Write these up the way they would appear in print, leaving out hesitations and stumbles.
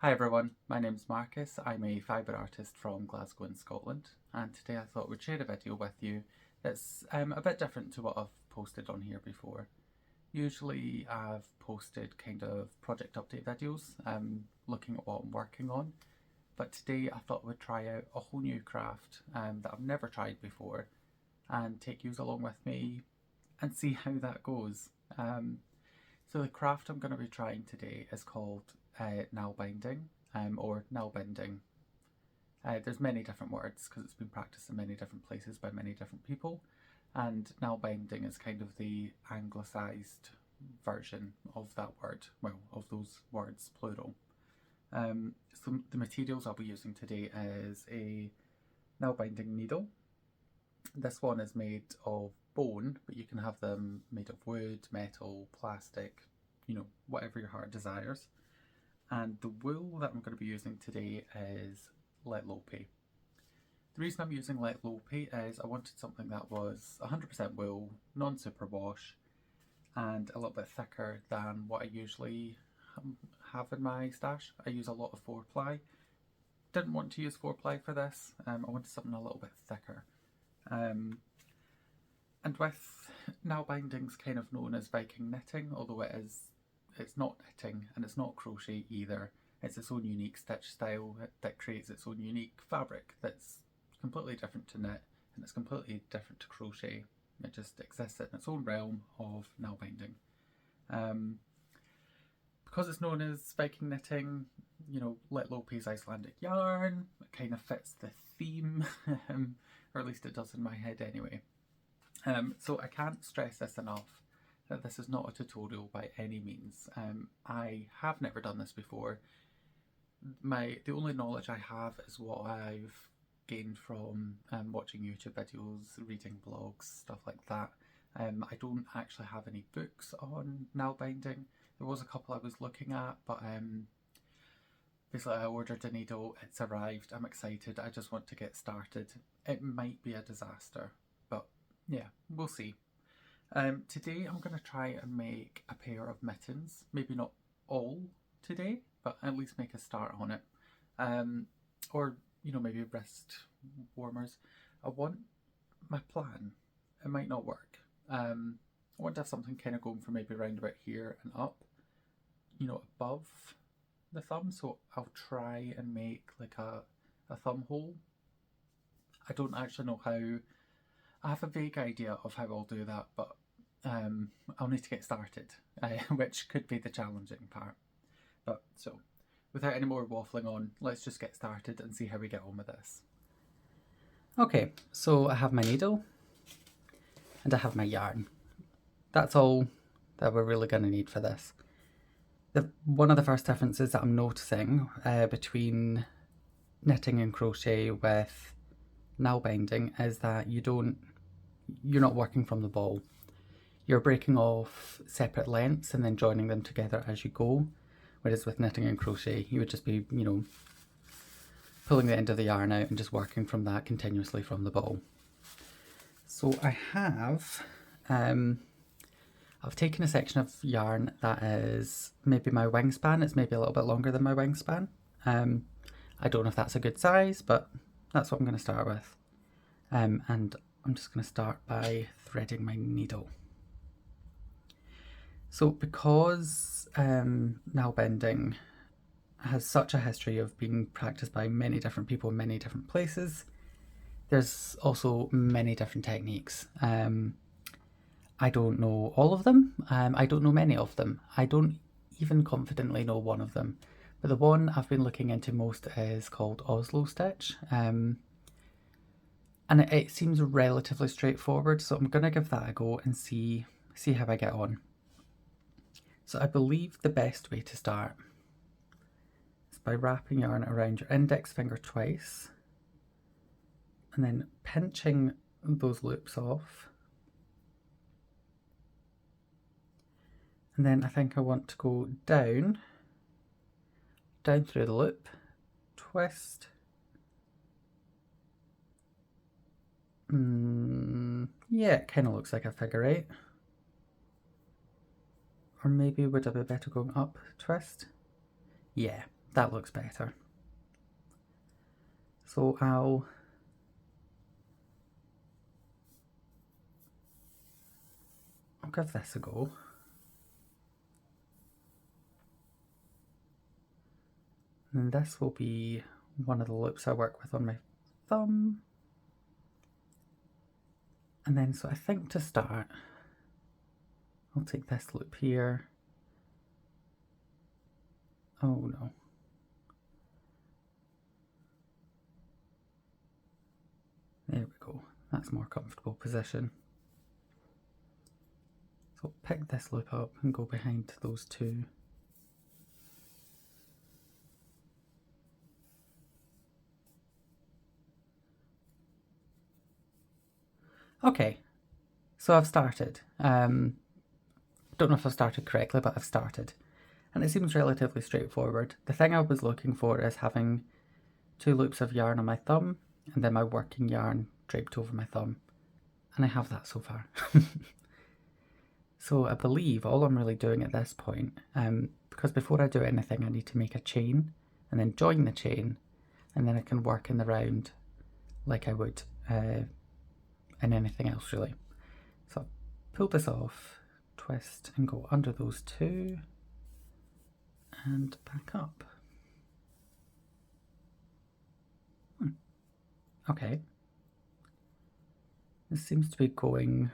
Hi everyone, my name's Marcus. I'm a fibre artist from Glasgow in Scotland, and today I thought we'd share a video with you that's a bit different to what I've posted on here before. Usually I've posted kind of project update videos looking at what I'm working on, but today I thought we'd try out a whole new craft that I've never tried before and take you along with me and see how that goes. So the craft I'm going to be trying today is called nalbinding or nalbinding. There's many different words because it's been practiced in many different places by many different people, and nalbinding is kind of the anglicised version of that word, well, of those words, plural. So the materials I'll be using today is a nalbinding needle. This one is made of bone, but you can have them made of wood, metal, plastic, whatever your heart desires. And the wool that I'm going to be using today is let lope. The reason I'm using let lope is I wanted something that was 100% wool, non-superwash, and a little bit thicker than what I usually have in my stash. I use a lot of 4-ply. Didn't want to use 4-ply for this. I wanted something a little bit thicker. And with nalbinding's kind of known as Viking knitting, although it's not knitting and it's not crochet either. It's its own unique stitch style that creates its own unique fabric that's completely different to knit, and it's completely different to crochet. It just exists in its own realm of nalbinding. Because it's known as Viking knitting, let lope's Icelandic yarn, it kind of fits the theme, or at least it does in my head anyway. So I can't stress this enough, that this is not a tutorial by any means. I have never done this before. The only knowledge I have is what I've gained from watching YouTube videos, reading blogs, stuff like that. I don't actually have any books on nalbinding. There was a couple I was looking at, but basically I ordered a needle, it's arrived, I'm excited, I just want to get started. It might be a disaster, but yeah, we'll see. Today I'm going to try and make a pair of mittens, maybe not all today, but at least make a start on it. Or, maybe wrist warmers. My plan, it might not work. I want to have something kind of going from maybe around about here and up, above the thumb, so I'll try and make like a thumb hole. I don't actually know how. I have a vague idea of how I'll do that, but I'll need to get started, which could be the challenging part. But so, without any more waffling on, let's just get started and see how we get on with this. Okay, so I have my needle and I have my yarn. That's all that we're really going to need for this. One of the first differences that I'm noticing between knitting and crochet with nalbinding is that you're not working from the ball. You're breaking off separate lengths and then joining them together as you go. Whereas with knitting and crochet, you would just be, pulling the end of the yarn out and just working from that continuously from the ball. So I have, I've taken a section of yarn that is maybe my wingspan. It's maybe a little bit longer than my wingspan. I don't know if that's a good size, but that's what I'm going to start with. And I'm just going to start by threading my needle. So because nalbinding has such a history of being practiced by many different people in many different places, there's also many different techniques. I don't know all of them. I don't know many of them. I don't even confidently know one of them. But the one I've been looking into most is called Oslo stitch. And it seems relatively straightforward, so I'm going to give that a go and see how I get on. So I believe the best way to start is by wrapping yarn around your index finger twice and then pinching those loops off. And then I think I want to go down through the loop, twist. Yeah, it kind of looks like a figure 8. Or maybe would I be better going up, twist? Yeah, That looks better. So I'll give this a go. And this will be one of the loops I work with on my thumb. And then, so I think to start, I'll take this loop here. Oh no. There we go. That's a more comfortable position. So pick this loop up and go behind those two. Okay, so I've started. Don't know if I've started correctly, but I've started. And it seems relatively straightforward. The thing I was looking for is having 2 loops of yarn on my thumb and then my working yarn draped over my thumb. And I have that so far. So I believe all I'm really doing at this point, because before I do anything I need to make a chain and then join the chain, and then I can work in the round like I would in anything else really. So pull this off, twist and go under those 2 and back up. Okay. This seems to be going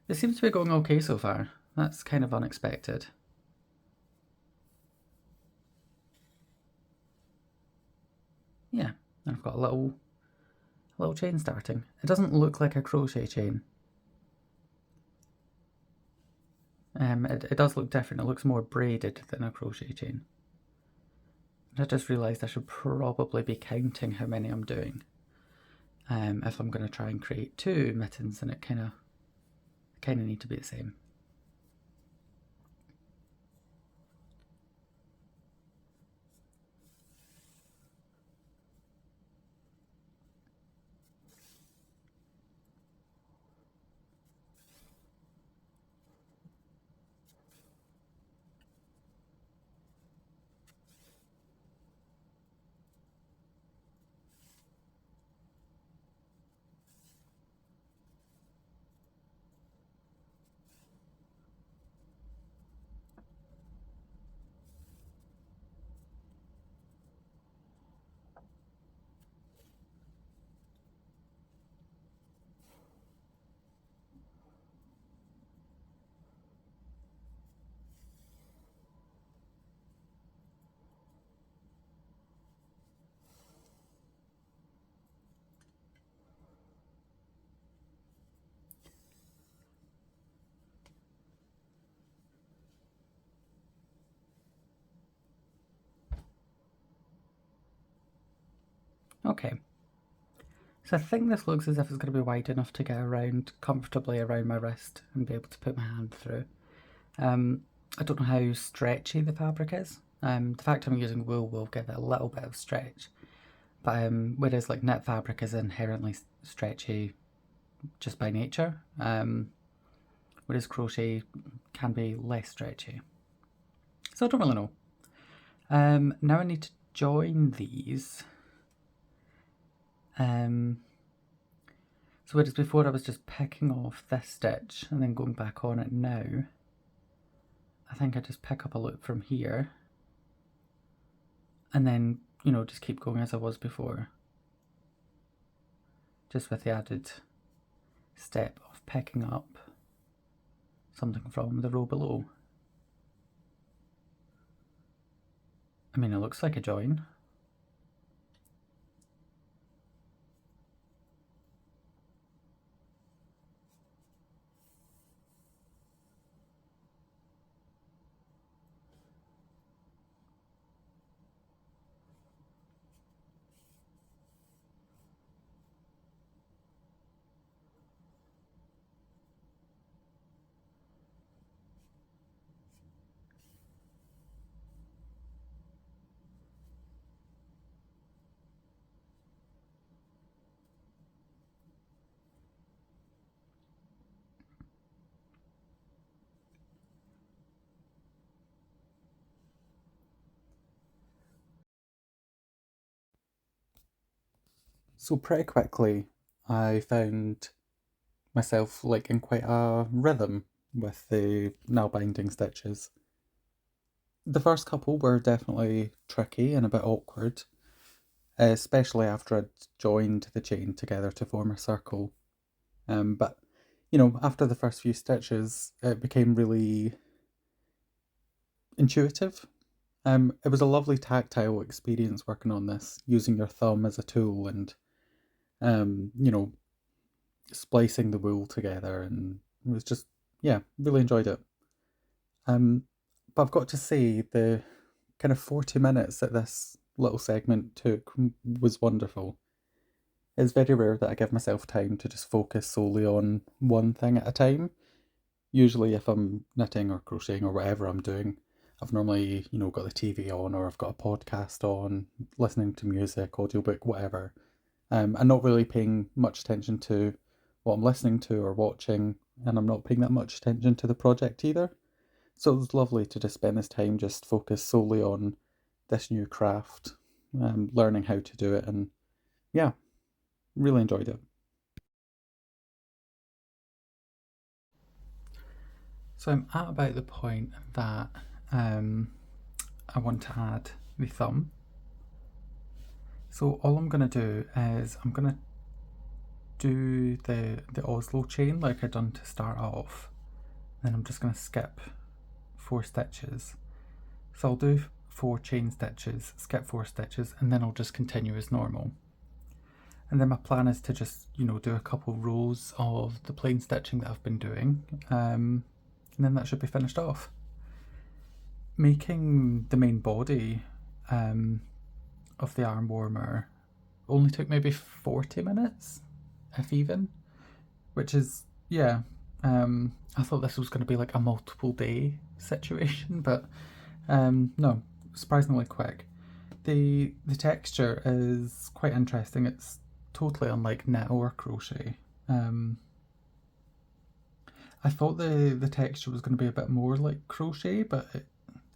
okay so far. That's kind of unexpected. Yeah, I've got a little chain starting. It doesn't look like a crochet chain. It does look different. It looks more braided than a crochet chain. I just realised I should probably be counting how many I'm doing. If I'm going to try and create 2 mittens, and it kind of need to be the same. Okay, so I think this looks as if it's going to be wide enough to get around comfortably around my wrist and be able to put my hand through. I don't know how stretchy the fabric is. The fact I'm using wool will give it a little bit of stretch, but whereas like knit fabric is inherently stretchy just by nature, whereas crochet can be less stretchy. So I don't really know. Now I need to join these. So whereas before I was just picking off this stitch and then going back on it now, I think I just pick up a loop from here and then, you know, just keep going as I was before. Just with the added step of picking up something from the row below. I mean, it looks like a join. So pretty quickly I found myself like in quite a rhythm with the nail binding stitches. The first couple were definitely tricky and a bit awkward, especially after I'd joined the chain together to form a circle. But after the first few stitches, it became really intuitive. It was a lovely tactile experience working on this, using your thumb as a tool and um, you know, splicing the wool together, and it was just, yeah, really enjoyed it. Um, but I've got to say, the kind of 40 minutes that this little segment took was wonderful. It's very rare that I give myself time to just focus solely on one thing at a time. Usually, if I'm knitting or crocheting or whatever I'm doing, I've normally, got the TV on or I've got a podcast on, listening to music, audiobook, whatever. And not really paying much attention to what I'm listening to or watching, and I'm not paying that much attention to the project either. So it was lovely to just spend this time just focused solely on this new craft, learning how to do it, and yeah, really enjoyed it. So I'm at about the point that I want to add the thumb. So all I'm going to do is I'm going to do the Oslo chain like I done to start off. Then I'm just going to skip 4 stitches. So I'll do 4 chain stitches, skip 4 stitches, and then I'll just continue as normal. And then my plan is to just, do a couple rows of the plain stitching that I've been doing, and then that should be finished off. Making the main body of the arm warmer only took maybe 40 minutes, if even, which is, yeah, I thought this was going to be like a multiple day situation, but no, surprisingly quick. The texture is quite interesting. It's totally unlike knit or crochet. I thought the texture was going to be a bit more like crochet, but it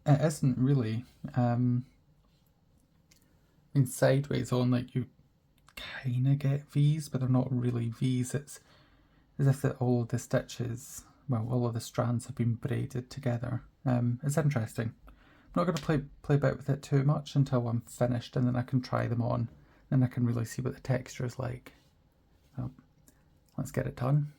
isn't really. In sideways on, like, you kind of get V's, but they're not really V's. It's as if that all of the stitches, well, all of the strands have been braided together. It's interesting. I'm not going to play about with it too much until I'm finished, and then I can try them on, and I can really see what the texture is like. So let's get it done.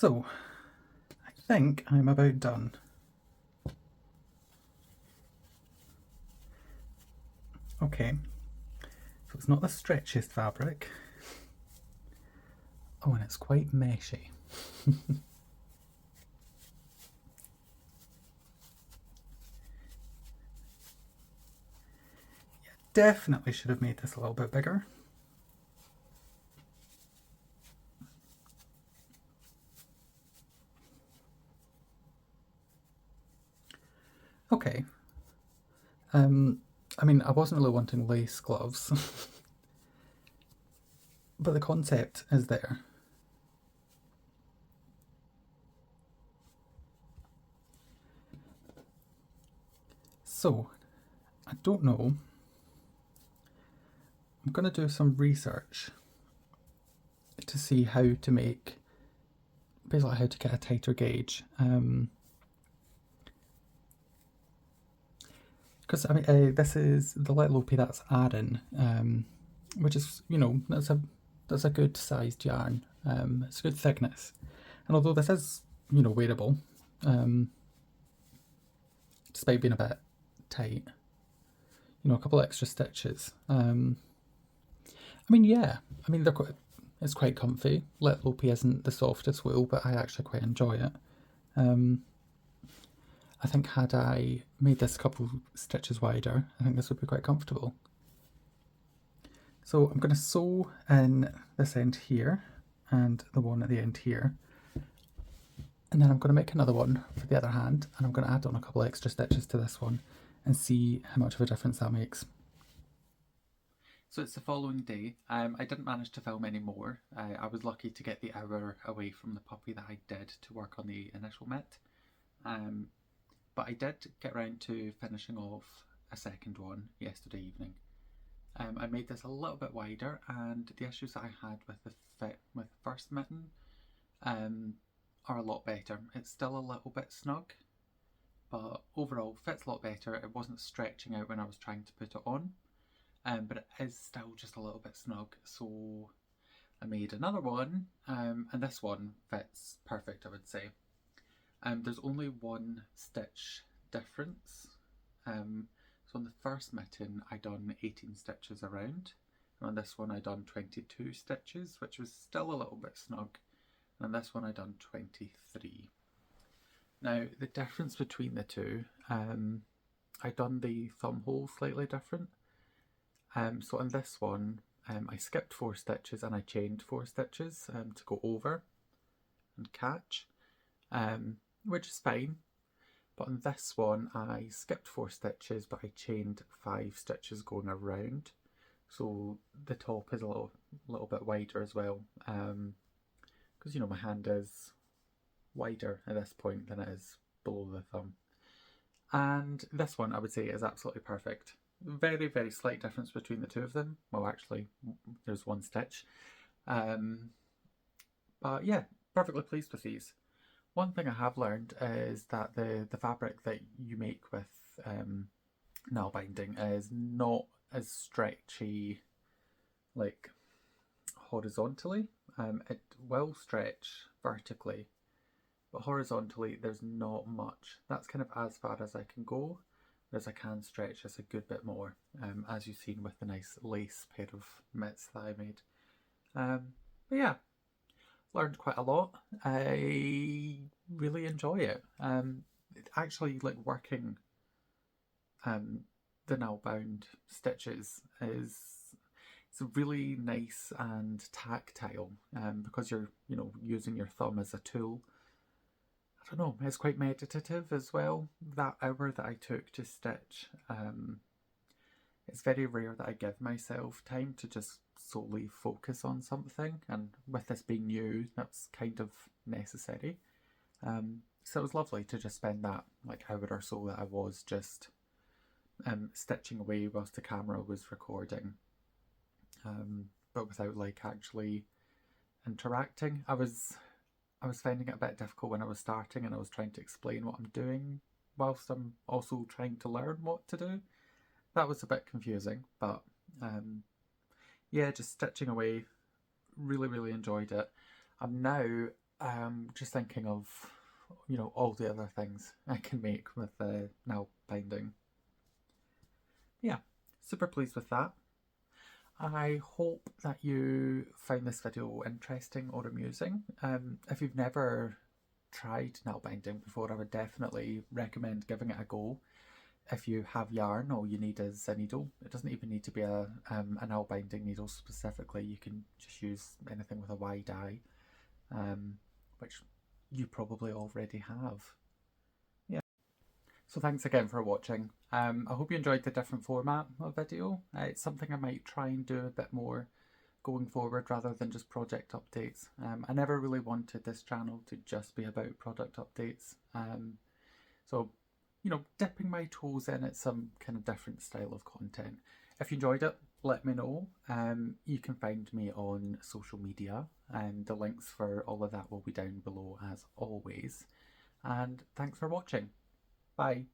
So, I think I'm about done. Okay, so it's not the stretchiest fabric. Oh, and it's quite meshy. Definitely should have made this a little bit bigger. Okay. I mean, I wasn't really wanting lace gloves, but the concept is there. So, I don't know. I'm going to do some research to see how to make, basically how to get a tighter gauge. Because I mean, this is the Let Low that's Aran, which is, that's a good sized yarn. It's a good thickness, and although this is, wearable, despite being a bit tight, a couple extra stitches. I mean, yeah, I mean it's quite comfy. Let Low isn't the softest wool, but I actually quite enjoy it. I think had I made this a couple stitches wider, I think this would be quite comfortable. So I'm going to sew in this end here and the one at the end here. And then I'm going to make another one for the other hand, and I'm going to add on a couple extra stitches to this one and see how much of a difference that makes. So it's the following day. I didn't manage to film any more. I was lucky to get the hour away from the puppy that I did to work on the initial mitt. But I did get around to finishing off a second one yesterday evening. I made this a little bit wider, and the issues that I had with the fit with the first mitten are a lot better. It's still a little bit snug, but overall fits a lot better. It wasn't stretching out when I was trying to put it on, but it is still just a little bit snug. So I made another one, and this one fits perfect, I would say. There's only one stitch difference. So on the first mitten I done 18 stitches around, and on this one I done 22 stitches, which was still a little bit snug. And on this one I done 23. Now the difference between the two, I done the thumb hole slightly different. So on this one I skipped 4 stitches and I chained 4 stitches to go over and catch, which is fine. But on this one I skipped 4 stitches, but I chained 5 stitches going around, so the top is a little bit wider as well, because you know my hand is wider at this point than it is below the thumb. And this one I would say is absolutely perfect. Very, very slight difference between the two of them. Well, actually there's 1 stitch, but yeah, perfectly pleased with these. One thing I have learned is that the fabric that you make with Nålbinding is not as stretchy, like horizontally. It will stretch vertically, but horizontally there's not much. That's kind of as far as I can go, whereas I can stretch this a good bit more, as you've seen with the nice lace pair of mitts that I made. But yeah, learned quite a lot. I really enjoy it. Actually, like working the nail bound stitches it's really nice and tactile, because you're using your thumb as a tool. I don't know, it's quite meditative as well. That hour that I took to stitch, it's very rare that I give myself time to just solely focus on something, and with this being new, that's kind of necessary. So it was lovely to just spend that like hour or so that I was just stitching away whilst the camera was recording, but without like actually interacting. I was finding it a bit difficult when I was starting and I was trying to explain what I'm doing whilst I'm also trying to learn what to do. That was a bit confusing, but yeah, just stitching away, really, really enjoyed it. I'm now just thinking of all the other things I can make with nail binding. Yeah, super pleased with that. I hope that you find this video interesting or amusing. If you've never tried nail binding before, I would definitely recommend giving it a go. If you have yarn, all you need is a needle. It doesn't even need to be a nail binding needle specifically. You can just use anything with a wide eye, which you probably already have. Yeah. So thanks again for watching. I hope you enjoyed the different format of video. It's something I might try and do a bit more going forward rather than just project updates. I never really wanted this channel to just be about product updates. So dipping my toes in at some kind of different style of content. If you enjoyed it, let me know. You can find me on social media, and the links for all of that will be down below as always. And thanks for watching. Bye.